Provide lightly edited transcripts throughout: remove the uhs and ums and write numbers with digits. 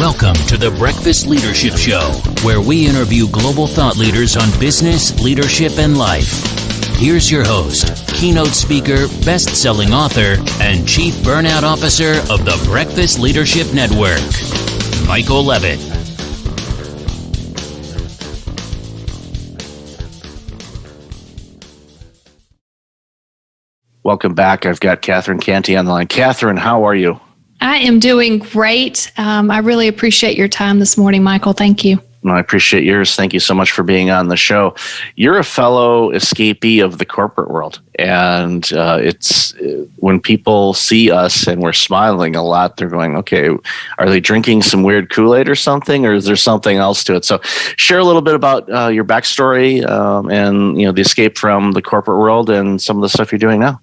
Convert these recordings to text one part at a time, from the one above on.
Welcome to the Breakfast Leadership Show, where we interview global thought leaders on business, leadership, and life. Here's your host, keynote speaker, best-selling author, and chief burnout officer of the Breakfast Leadership Network, Michael Levitt. Welcome back. I've got Catherine Cantey on the line. Catherine, how are you? I am doing great. I really appreciate your time this morning, Michael. Thank you. No, I appreciate yours. Thank you so much for being on the show. You're a fellow escapee of the corporate world. And it's when people see us and we're smiling a lot, they're going, okay, are they drinking some weird Kool-Aid or something? Or is there something else to it? So share a little bit about your backstory and the escape from the corporate world and some of the stuff you're doing now.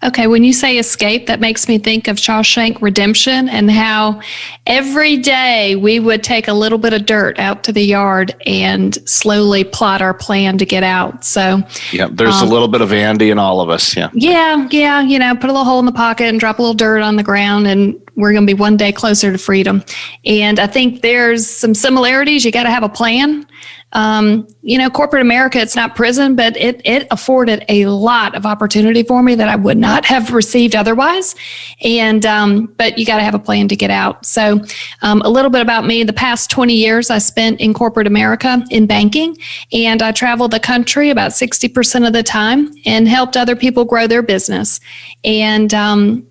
Okay, when you say escape, that makes me think of Shawshank Redemption and how every day we would take a little bit of dirt out to the yard and slowly plot our plan to get out. So yeah, there's a little bit of Andy in all of us. Yeah, put a little hole in the pocket and drop a little dirt on the ground, and we're going to be one day closer to freedom. And I think there's some similarities. You got to have a plan. Corporate America, it's not prison, but it afforded a lot of opportunity for me that I would not have received otherwise. And, but you got to have a plan to get out. So, a little bit about me. The past 20 years I spent in corporate America in banking, and I traveled the country about 60% of the time and helped other people grow their business. And,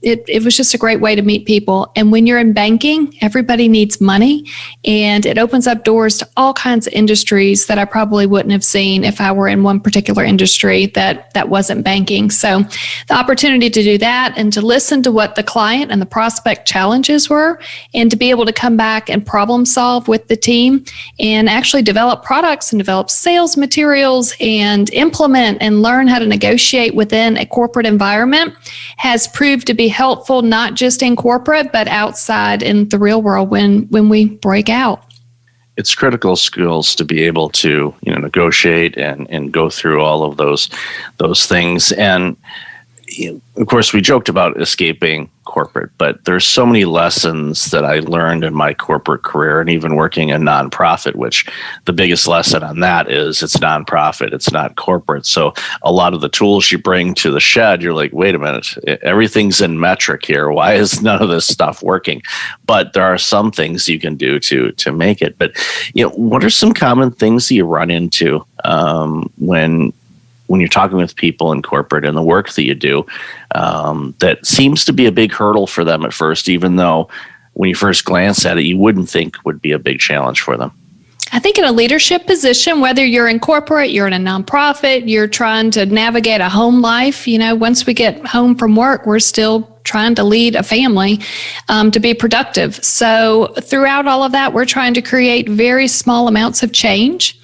it was just a great way to meet people. And when you're in banking, everybody needs money, and it opens up doors to all kinds of industries that I probably wouldn't have seen if I were in one particular industry that wasn't banking. So the opportunity to do that and to listen to what the client and the prospect challenges were, and to be able to come back and problem solve with the team and actually develop products and develop sales materials and implement and learn how to negotiate within a corporate environment has proved to be helpful, not just in corporate, but outside in the real world when we break out. It's critical skills to be able to, negotiate and go through all of those things. And of course, we joked about escaping corporate, but there's so many lessons that I learned in my corporate career and even working in nonprofit, which the biggest lesson on that is it's nonprofit, it's not corporate. So a lot of the tools you bring to the shed, you're like, wait a minute, everything's in metric here. Why is none of this stuff working? But there are some things you can do to make it. But what are some common things that you run into when you're talking with people in corporate and the work that you do, that seems to be a big hurdle for them at first, even though when you first glance at it, you wouldn't think would be a big challenge for them? I think in a leadership position, whether you're in corporate, you're in a nonprofit, you're trying to navigate a home life, once we get home from work, we're still trying to lead a family to be productive. So throughout all of that, we're trying to create very small amounts of change.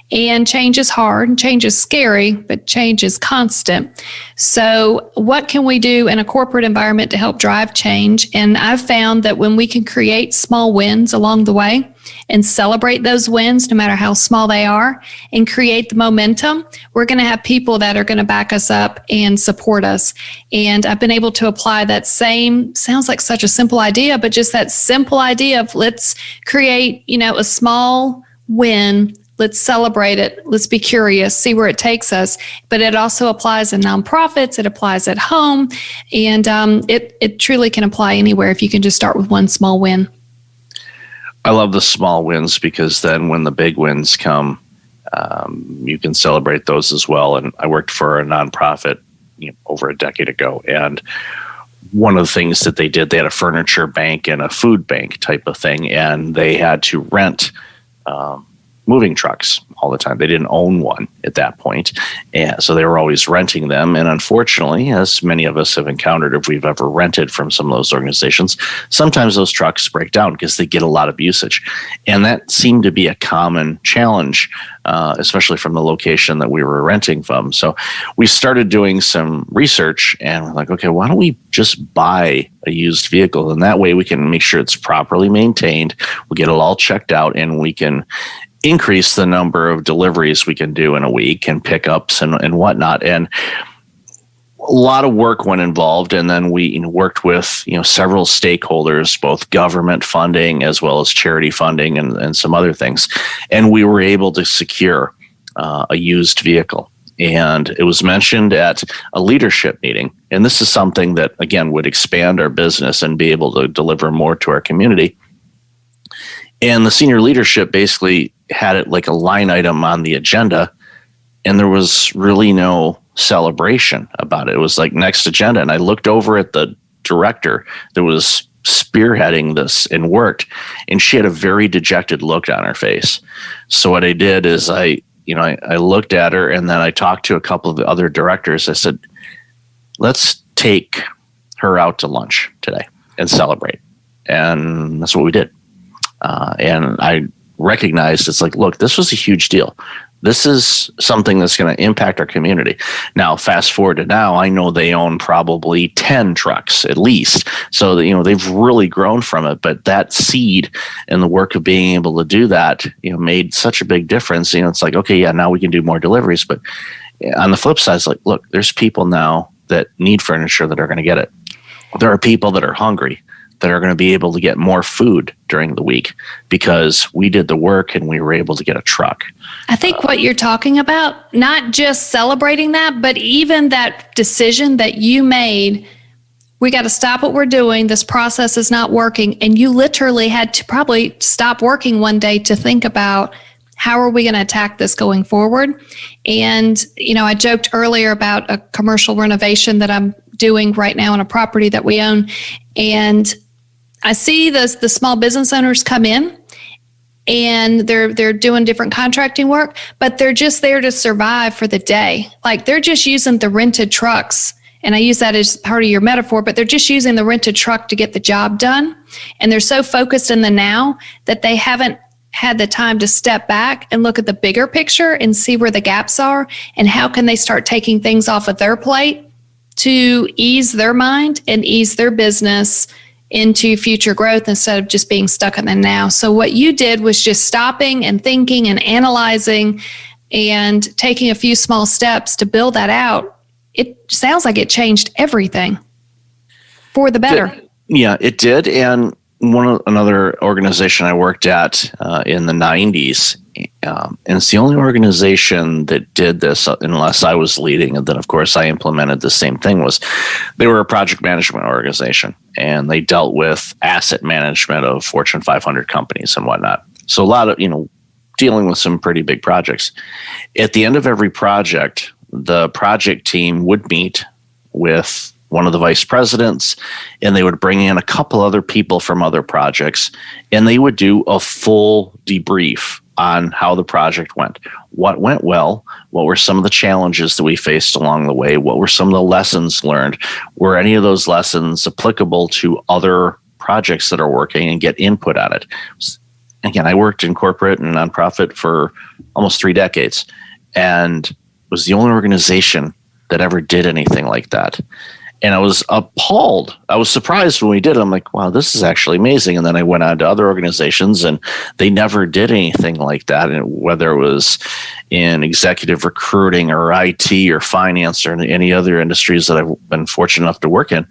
And change is hard and change is scary, but change is constant. So what can we do in a corporate environment to help drive change? And I've found that when we can create small wins along the way and celebrate those wins, no matter how small they are, and create the momentum, we're going to have people that are going to back us up and support us. And I've been able to apply that same, sounds like such a simple idea, but just that simple idea of let's create, a small win. Let's celebrate it. Let's be curious, see where it takes us. But it also applies in nonprofits. It applies at home. And it truly can apply anywhere if you can just start with one small win. I love the small wins because then when the big wins come, you can celebrate those as well. And I worked for a nonprofit over a decade ago. And one of the things that they did, they had a furniture bank and a food bank type of thing. And they had to rent moving trucks all the time. They didn't own one at that point. And so they were always renting them. And unfortunately, as many of us have encountered, if we've ever rented from some of those organizations, sometimes those trucks break down because they get a lot of usage. And that seemed to be a common challenge, especially from the location that we were renting from. So we started doing some research and we're like, okay, why don't we just buy a used vehicle? And that way we can make sure it's properly maintained. We'll get it all checked out and we can increase the number of deliveries we can do in a week and pickups and whatnot. And a lot of work went involved, and then we worked with several stakeholders, both government funding as well as charity funding and some other things, and we were able to secure a used vehicle. And it was mentioned at a leadership meeting, and this is something that again would expand our business and be able to deliver more to our community. And the senior leadership basically had it like a line item on the agenda, and there was really no celebration about it. It was like next agenda. And I looked over at the director that was spearheading this and worked, and she had a very dejected look on her face. So what I did is I looked at her, and then I talked to a couple of the other directors. I said, let's take her out to lunch today and celebrate. And that's what we did. And I recognized it's like, look, this was a huge deal. This is something that's going to impact our community. Now, fast forward to now, I know they own probably 10 trucks at least. So that, they've really grown from it. But that seed and the work of being able to do that, made such a big difference. It's like, okay, yeah, now we can do more deliveries. But on the flip side, it's like, look, there's people now that need furniture that are going to get it. There are people that are hungry that are going to be able to get more food during the week because we did the work and we were able to get a truck. I think what you're talking about, not just celebrating that, but even that decision that you made, we got to stop what we're doing. This process is not working. And you literally had to probably stop working one day to think about how are we going to attack this going forward? And, I joked earlier about a commercial renovation that I'm doing right now on a property that we own. And I see the small business owners come in and they're doing different contracting work, but they're just there to survive for the day. Like they're just using the rented trucks. And I use that as part of your metaphor, but they're just using the rented truck to get the job done. And they're so focused in the now that they haven't had the time to step back and look at the bigger picture and see where the gaps are and how can they start taking things off of their plate to ease their mind and ease their business into future growth instead of just being stuck in the now. So what you did was just stopping and thinking and analyzing and taking a few small steps to build that out. It sounds like it changed everything for the better. Yeah, it did. And another organization I worked at in the 90s, and it's the only organization that did this unless I was leading. And then, of course, I implemented the same thing. Was they were a project management organization, and they dealt with asset management of Fortune 500 companies and whatnot. So a lot of, dealing with some pretty big projects. At the end of every project, the project team would meet with one of the vice presidents, and they would bring in a couple other people from other projects, and they would do a full debrief on how the project went. What went well? What were some of the challenges that we faced along the way? What were some of the lessons learned? Were any of those lessons applicable to other projects that are working, and get input on it? Again, I worked in corporate and nonprofit for almost 3 decades, and was the only organization that ever did anything like that. And I was appalled. I was surprised when we did it. I'm like, wow, this is actually amazing. And then I went on to other organizations, and they never did anything like that. And whether it was in executive recruiting or IT or finance or any other industries that I've been fortunate enough to work in,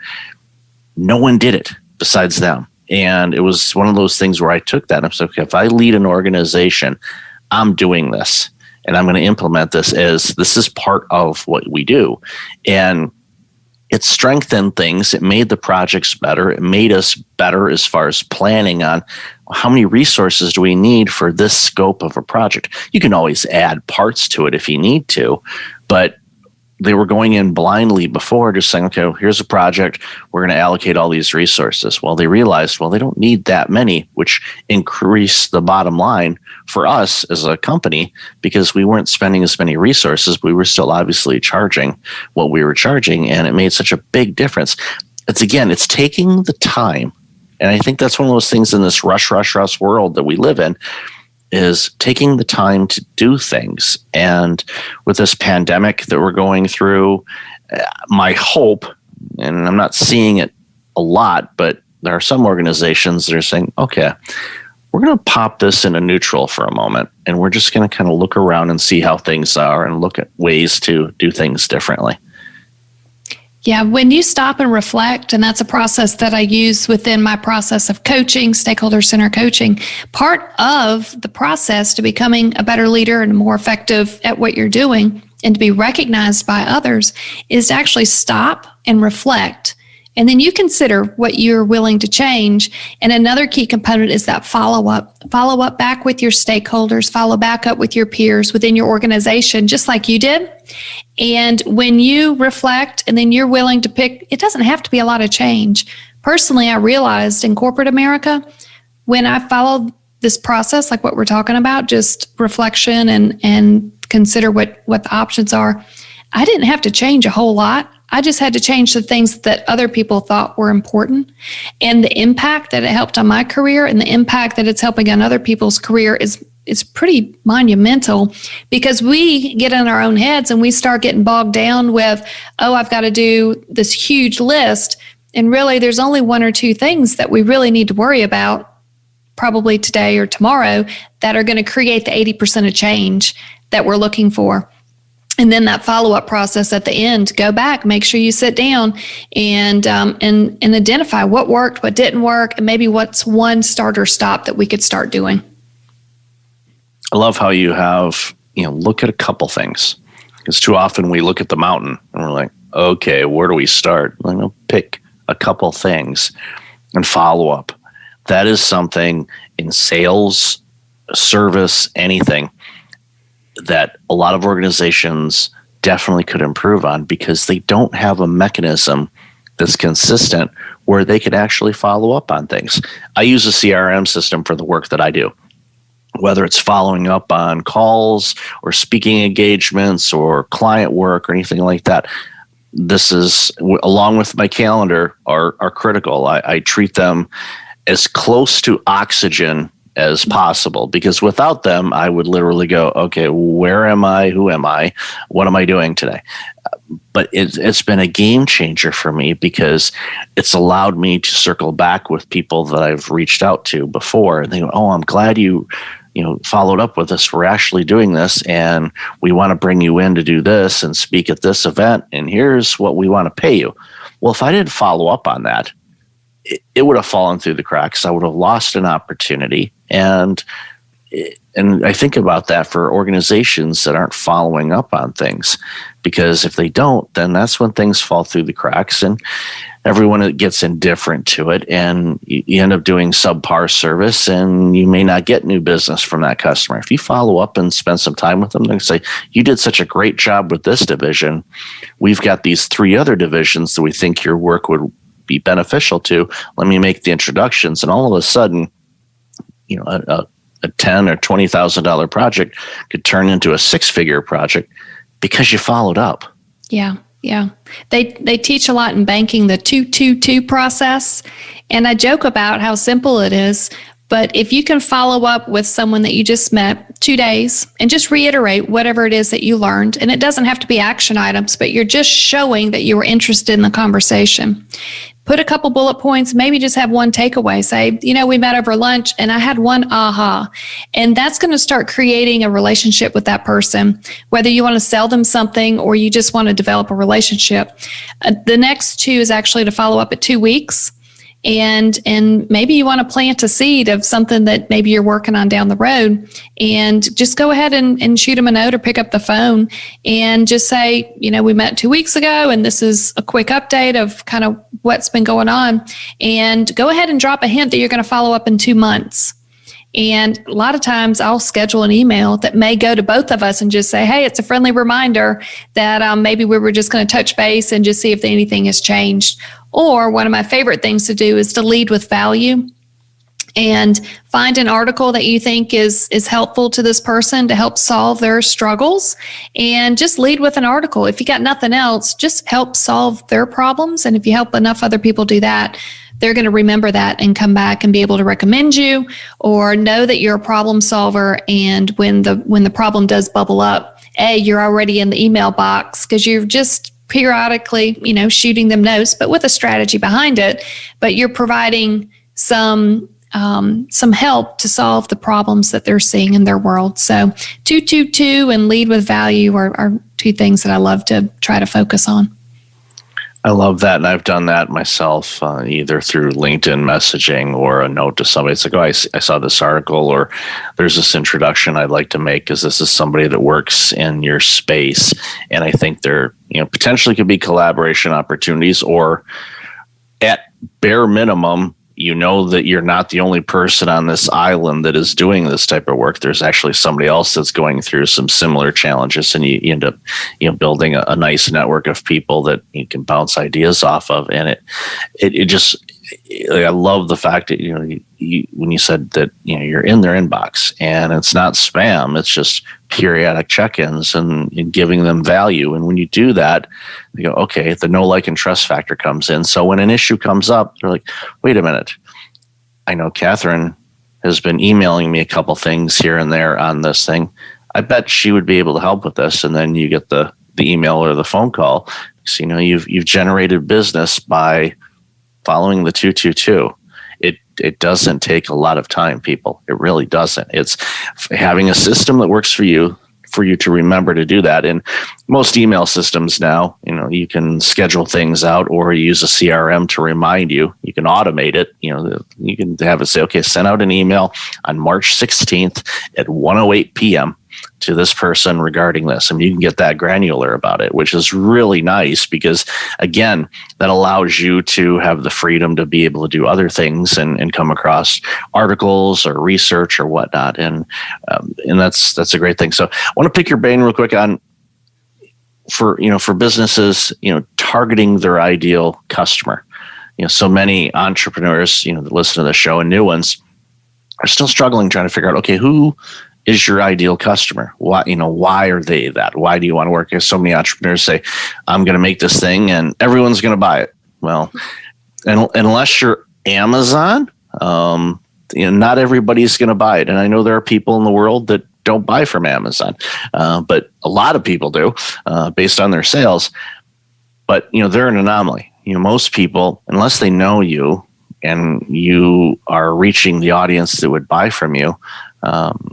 no one did it besides them. And it was one of those things where I took that and I said, okay, if I lead an organization, I'm doing this and I'm going to implement this as this is part of what we do. And it strengthened things. It made the projects better. It made us better as far as planning on how many resources do we need for this scope of a project. You can always add parts to it if you need to, but they were going in blindly before, just saying, okay, well, here's a project. We're going to allocate all these resources. Well, they realized, well, they don't need that many, which increased the bottom line for us as a company because we weren't spending as many resources. But we were still obviously charging what we were charging, and it made such a big difference. It's taking the time. And I think that's one of those things in this rush world that we live in, is taking the time to do things. And with this pandemic that we're going through, my hope, and I'm not seeing it a lot, but there are some organizations that are saying, okay, we're going to pop this into neutral for a moment, and we're just going to kind of look around and see how things are and look at ways to do things differently. Yeah, when you stop and reflect, and that's a process that I use within my process of coaching, stakeholder center coaching, part of the process to becoming a better leader and more effective at what you're doing and to be recognized by others is to actually stop and reflect. And then you consider what you're willing to change. And another key component is that follow-up. Follow up back with your stakeholders, follow back up with your peers within your organization, just like you did. And when you reflect and then you're willing to pick, it doesn't have to be a lot of change. Personally, I realized in corporate America, when I followed this process, like what we're talking about, just reflection and consider what the options are, I didn't have to change a whole lot. I just had to change the things that other people thought were important. And the impact that it helped on my career and the impact that it's helping on other people's career is pretty monumental, because we get in our own heads and we start getting bogged down with, oh, I've got to do this huge list. And really, there's only one or two things that we really need to worry about, probably today or tomorrow, that are going to create the 80% of change that we're looking for. And then that follow-up process at the end, go back, make sure you sit down and identify what worked, what didn't work, and maybe what's one start or stop that we could start doing. I love how you have, look at a couple things, because too often we look at the mountain and we're like, okay, where do we start? Pick a couple things and follow up. That is something in sales, service, anything that a lot of organizations definitely could improve on, because they don't have a mechanism that's consistent where they can actually follow up on things. I use a CRM system for the work that I do, whether it's following up on calls or speaking engagements or client work or anything like that. This is, along with my calendar, are critical. I treat them as close to oxygen as possible, because without them, I would literally go, okay, where am I? Who am I? What am I doing today? But it's been a game changer for me, because it's allowed me to circle back with people that I've reached out to before. And they go, oh, I'm glad you followed up with us. We're actually doing this, and we want to bring you in to do this and speak at this event, and here's what we want to pay you. Well, if I didn't follow up on that, it would have fallen through the cracks. I would have lost an opportunity. And I think about that for organizations that aren't following up on things, because if they don't, then that's when things fall through the cracks and everyone gets indifferent to it, and you end up doing subpar service, and you may not get new business from that customer. If you follow up and spend some time with them, they say, you did such a great job with this division. We've got these 3 other divisions that we think your work would be beneficial to. Let me make the introductions. And all of a sudden, a $10,000 or $20,000 project could turn into a 6-figure project because you followed up. Yeah. They teach a lot in banking, the 2-2-2 process. And I joke about how simple it is. But if you can follow up with someone that you just met 2 days and just reiterate whatever it is that you learned, and it doesn't have to be action items, but you're just showing that you were interested in the conversation. Put a couple bullet points, maybe just have one takeaway. Say, we met over lunch and I had one aha. And that's going to start creating a relationship with that person, whether you want to sell them something or you just want to develop a relationship. The next 2 is actually to follow up at 2 weeks. And maybe you want to plant a seed of something that maybe you're working on down the road, and just go ahead and shoot them a note or pick up the phone and just say, we met 2 weeks ago and this is a quick update of kind of what's been going on, and go ahead and drop a hint that you're going to follow up in 2 months. And a lot of times I'll schedule an email that may go to both of us and just say, hey, it's a friendly reminder that maybe we were just going to touch base and just see if anything has changed. Or one of my favorite things to do is to lead with value and find an article that you think is helpful to this person to help solve their struggles, and just lead with an article. If you got nothing else, just help solve their problems. And if you help enough other people do that, they're going to remember that and come back and be able to recommend you or know that you're a problem solver. And when the problem does bubble up, you're already in the email box because you're just periodically, shooting them notes, but with a strategy behind it. But you're providing some help to solve the problems that they're seeing in their world. So 2-2-2 and lead with value are 2 things that I love to try to focus on. I love that. And I've done that myself, either through LinkedIn messaging or a note to somebody. It's like, oh, I saw this article, or there's this introduction I'd like to make because this is somebody that works in your space. And I think there, potentially could be collaboration opportunities, or at bare minimum, that you're not the only person on this island that is doing this type of work. There's actually somebody else that's going through some similar challenges, and you end up, building a nice network of people that you can bounce ideas off of. And it just, I love the fact that, when you said that, you're in their inbox and it's not spam, it's just periodic check-ins and giving them value. And when you do that, you go, okay, the know, like, and trust factor comes in. So when an issue comes up, they're like, wait a minute, I know Catherine has been emailing me a couple things here and there on this thing. I bet she would be able to help with this. And then you get the email or the phone call. So, you've generated business by following the 222. It doesn't take a lot of time, people. It really doesn't. It's having a system that works for you to remember to do that. And most email systems now, you can schedule things out, or use a CRM to remind you. You can automate it. You can have it say, okay, send out an email on March 16th at 1:08 p.m. to this person regarding this. And you can get that granular about it, which is really nice because, again, that allows you to have the freedom to be able to do other things and come across articles or research or whatnot. And that's a great thing. So I want to pick your brain real quick on, for businesses, targeting their ideal customer. So many entrepreneurs, that listen to the show, and new ones, are still struggling trying to figure out, okay, who is your ideal customer? Why are they that? Why do you want to work? Because so many entrepreneurs say, I'm going to make this thing and everyone's going to buy it. Well, and unless you're Amazon, not everybody's going to buy it. And I know there are people in the world that don't buy from Amazon, but a lot of people do, based on their sales. But, they're an anomaly. Most people, unless they know you and you are reaching the audience that would buy from you,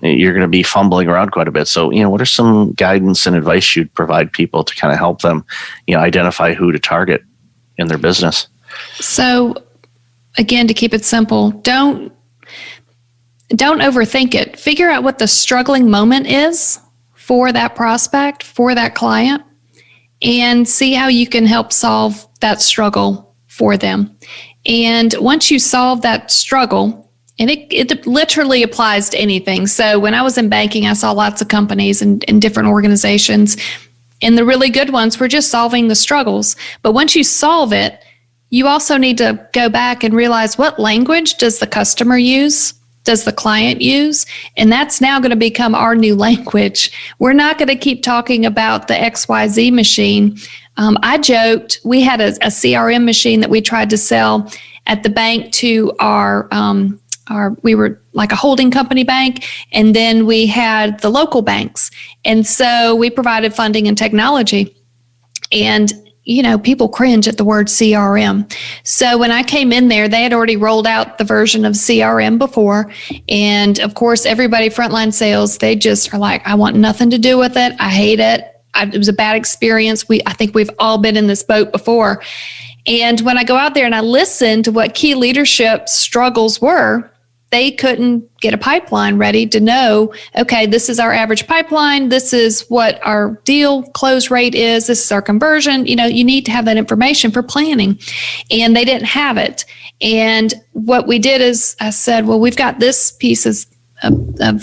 you're going to be fumbling around quite a bit. So, what are some guidance and advice you'd provide people to kind of help them, identify who to target in their business? So, again, to keep it simple, don't overthink it. Figure out what the struggling moment is for that prospect, for that client, and see how you can help solve that struggle for them. And once you solve that struggle, and it literally applies to anything. So when I was in banking, I saw lots of companies and different organizations, and the really good ones were just solving the struggles. But once you solve it, you also need to go back and realize, what language does the customer use? Does the client use? And that's now going to become our new language. We're not going to keep talking about the XYZ machine. I joked, we had a CRM machine that we tried to sell at the bank to we were like a holding company bank, and then we had the local banks. And so we provided funding and technology. And, people cringe at the word CRM. So when I came in there, they had already rolled out the version of CRM before. And of course, everybody frontline sales, they just are like, I want nothing to do with it. I hate it. It was a bad experience. I think we've all been in this boat before. And when I go out there and I listen to what key leadership struggles were, they couldn't get a pipeline ready to know, okay, this is our average pipeline. This is what our deal close rate is. This is our conversion. You need to have that information for planning. And they didn't have it. And what we did is I said, well, we've got this piece of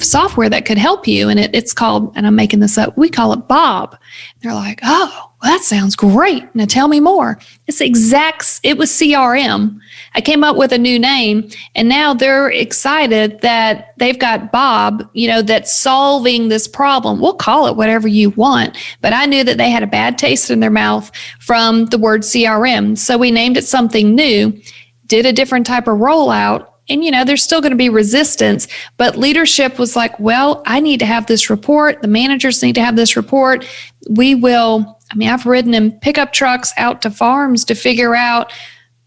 software that could help you. And it's called, and I'm making this up, we call it Bob. They're like, oh, well, that sounds great. Now tell me more. It was CRM. I came up with a new name, and now they're excited that they've got Bob, that's solving this problem. We'll call it whatever you want, but I knew that they had a bad taste in their mouth from the word CRM. So we named it something new, did a different type of rollout. And, there's still going to be resistance, but leadership was like, well, I need to have this report. The managers need to have this report. I've ridden in pickup trucks out to farms to figure out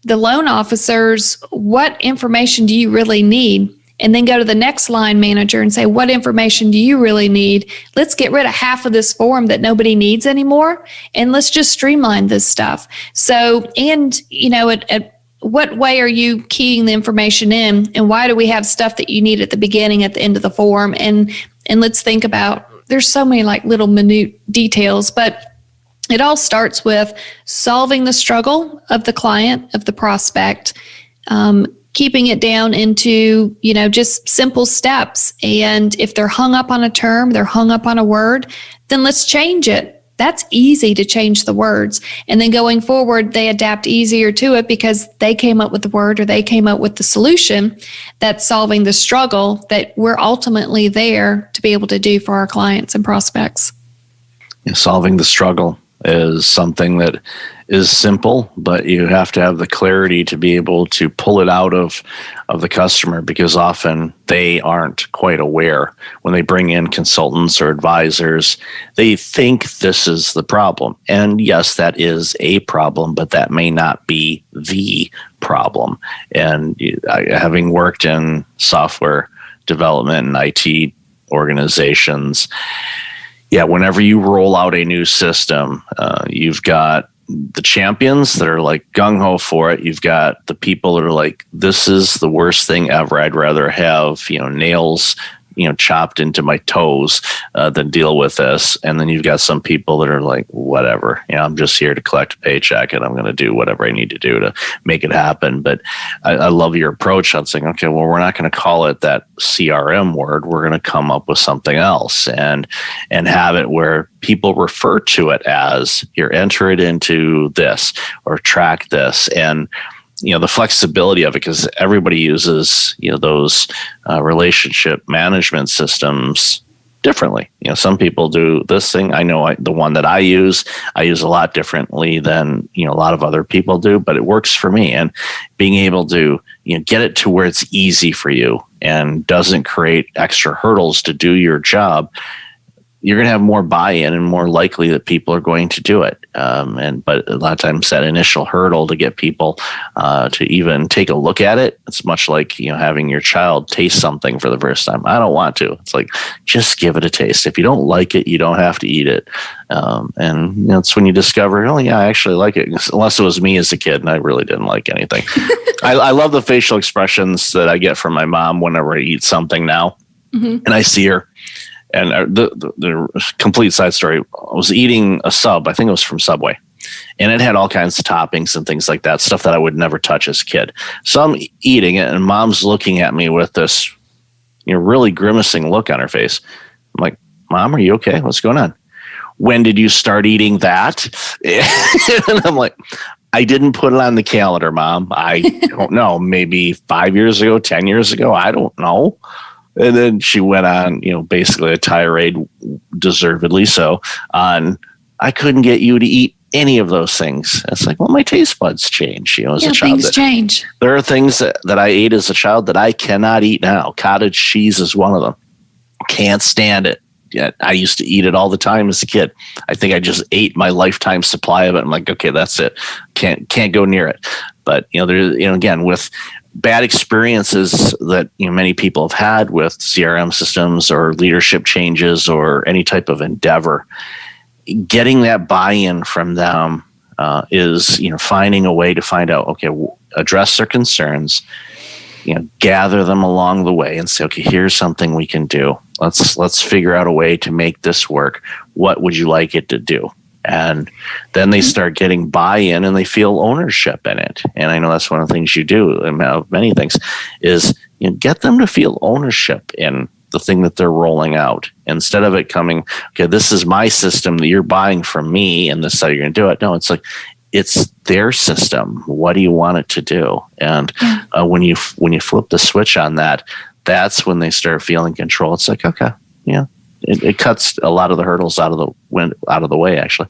the loan officers, what information do you really need? and then go to the next line manager and say, what information do you really need? Let's get rid of half of this form that nobody needs anymore, and let's just streamline this stuff. So, and, at what way are you keying the information in, and why do we have stuff that you need at the beginning, at the end of the form? And let's think about, there's so many like little minute details, but it all starts with solving the struggle of the client, of the prospect, keeping it down into, just simple steps. And if they're hung up on a term, they're hung up on a word, then let's change it. That's easy to change the words. And then going forward, they adapt easier to it because they came up with the word, or they came up with the solution that's solving the struggle that we're ultimately there to be able to do for our clients and prospects. Solving the struggle is something that is simple, but you have to have the clarity to be able to pull it out of the customer, because often they aren't quite aware. When they bring in consultants or advisors, they think this is the problem. And yes, that is a problem, but that may not be the problem. And having worked in software development and IT organizations, whenever you roll out a new system, you've got the champions that are like gung-ho for it. You've got the people that are like, this is the worst thing ever. I'd rather have, nails, chopped into my toes than deal with this. And then you've got some people that are like, whatever, I'm just here to collect a paycheck and I'm going to do whatever I need to do to make it happen. But I love your approach on saying, okay, well, we're not going to call it that CRM word. We're going to come up with something else and have it where people refer to it as, here, enter it into this or track this. And the flexibility of it, because everybody uses, those relationship management systems differently. Some people do this thing. I know the one that I use a lot differently than, a lot of other people do, but it works for me. And being able to, get it to where it's easy for you and doesn't create extra hurdles to do your job, you're going to have more buy-in and more likely that people are going to do it. But a lot of times that initial hurdle to get people to even take a look at it, it's much like, having your child taste something for the first time. I don't want to. It's like, just give it a taste. If you don't like it, you don't have to eat it. And it's when you discover, oh yeah, I actually like it. Unless it was me as a kid and I really didn't like anything. I love the facial expressions that I get from my mom whenever I eat something now. Mm-hmm. And I see her. And the complete side story, I was eating a sub, I think it was from Subway, and it had all kinds of toppings and things like that, stuff that I would never touch as a kid. So I'm eating it, and Mom's looking at me with this really grimacing look on her face. I'm like, Mom, are you okay? What's going on? When did you start eating that? And I'm like, I didn't put it on the calendar, Mom. I don't know, maybe 5 years ago, 10 years ago, I don't know. And then she went on, basically a tirade, deservedly so, on I couldn't get you to eat any of those things. It's like, well, my taste buds change, as a child. Things change. There are things that I ate as a child that I cannot eat now. Cottage cheese is one of them. Can't stand it. Yet I used to eat it all the time as a kid. I think I just ate my lifetime supply of it. I'm like, okay, that's it. Can't go near it. But again, with bad experiences that many people have had with CRM systems or leadership changes or any type of endeavor, getting that buy-in from them is finding a way to find out, okay, address their concerns, gather them along the way and say, okay, here's something we can do. Let's figure out a way to make this work. What would you like it to do? And then they start getting buy-in and they feel ownership in it. And I know that's one of the things you do, many things, is get them to feel ownership in the thing that they're rolling out. Instead of it coming, okay, this is my system that you're buying from me and this is how you're going to do it. No, it's like, it's their system. What do you want it to do? And when you flip the switch on that, that's when they start feeling control. It's like, okay, It cuts a lot of the hurdles out of the way, actually.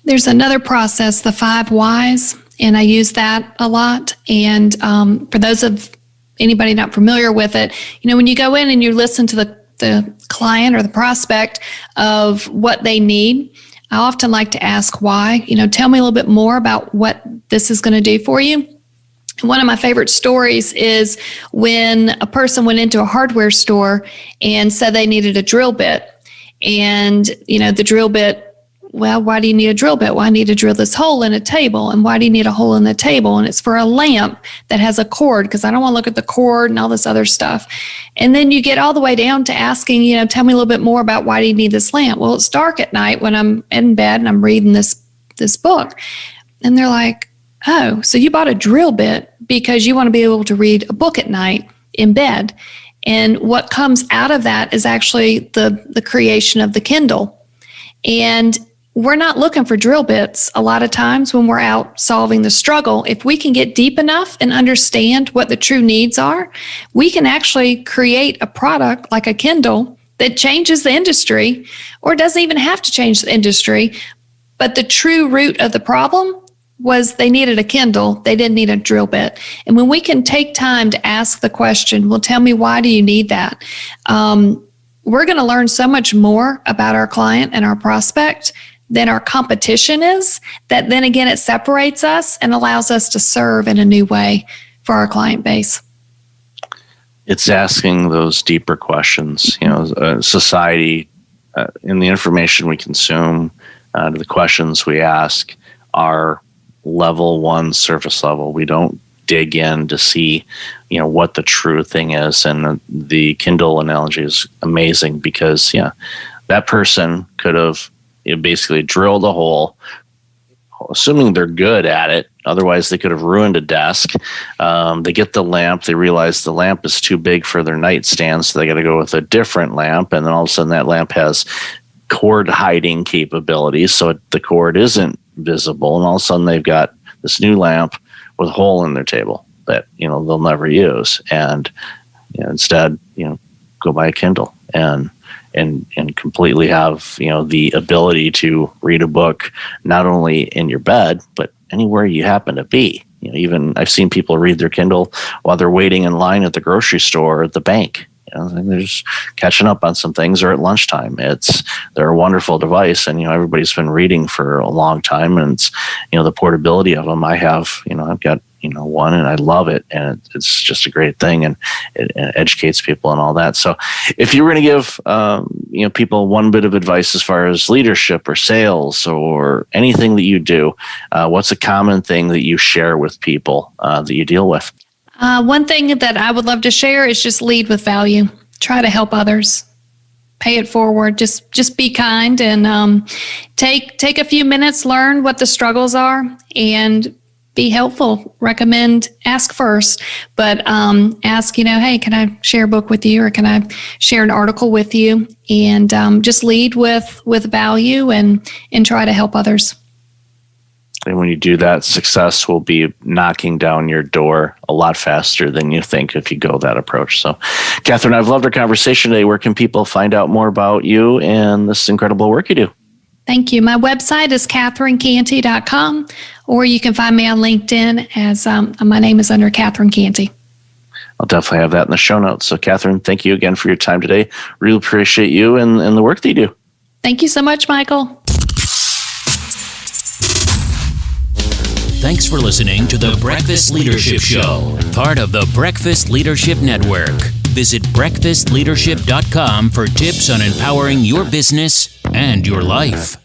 There's another process, the 5 whys, and I use that a lot. And for those of anybody not familiar with it, when you go in and you listen to the client or the prospect of what they need, I often like to ask why. Tell me a little bit more about what this is going to do for you. One of my favorite stories is when a person went into a hardware store and said they needed a drill bit. And, the drill bit, well, why do you need a drill bit? Well, I need to drill this hole in a table. And why do you need a hole in the table? And it's for a lamp that has a cord, because I don't want to look at the cord and all this other stuff. And then you get all the way down to asking, tell me a little bit more about why do you need this lamp? Well, it's dark at night when I'm in bed and I'm reading this book. And they're like, oh, so you bought a drill bit because you want to be able to read a book at night in bed. And what comes out of that is actually the creation of the Kindle. And we're not looking for drill bits a lot of times when we're out solving the struggle. If we can get deep enough and understand what the true needs are, we can actually create a product like a Kindle that changes the industry, or doesn't even have to change the industry. But the true root of the problem was they needed a Kindle. They didn't need a drill bit. And when we can take time to ask the question, well, tell me, why do you need that? We're going to learn so much more about our client and our prospect than our competition is, that then again, it separates us and allows us to serve in a new way for our client base. It's asking those deeper questions, society, in the information we consume, the questions we ask are level one, surface level. We don't dig in to see, what the true thing is. And the Kindle analogy is amazing because, that person could have basically drilled a hole, assuming they're good at it. Otherwise, they could have ruined a desk. They get the lamp. They realize the lamp is too big for their nightstand, so they got to go with a different lamp. And then all of a sudden, that lamp has cord hiding capabilities, so the cord isn't visible, and all of a sudden they've got this new lamp with a hole in their table that they'll never use, and instead go buy a Kindle and completely have the ability to read a book not only in your bed but anywhere you happen to be. Even I've seen people read their Kindle while they're waiting in line at the grocery store or at the bank. They're just catching up on some things, or at lunchtime. They're a wonderful device, and everybody's been reading for a long time, and it's the portability of them. I've got one, and I love it, and it's just a great thing, and it educates people and all that. So, if you were going to give people one bit of advice as far as leadership or sales or anything that you do, what's a common thing that you share with people that you deal with? One thing that I would love to share is just lead with value. Try to help others. Pay it forward. Just be kind and take a few minutes, learn what the struggles are, and be helpful. Recommend, ask first, but ask, hey, can I share a book with you, or can I share an article with you? And just lead with value and try to help others. And when you do that, success will be knocking down your door a lot faster than you think if you go that approach. So, Catherine, I've loved our conversation today. Where can people find out more about you and this incredible work you do? Thank you. My website is catherinecantey.com, or you can find me on LinkedIn as my name is under Catherine Cantey. I'll definitely have that in the show notes. So, Catherine, thank you again for your time today. Really appreciate you and the work that you do. Thank you so much, Michael. Thanks for listening to the Breakfast Leadership Show, part of the Breakfast Leadership Network. Visit breakfastleadership.com for tips on empowering your business and your life.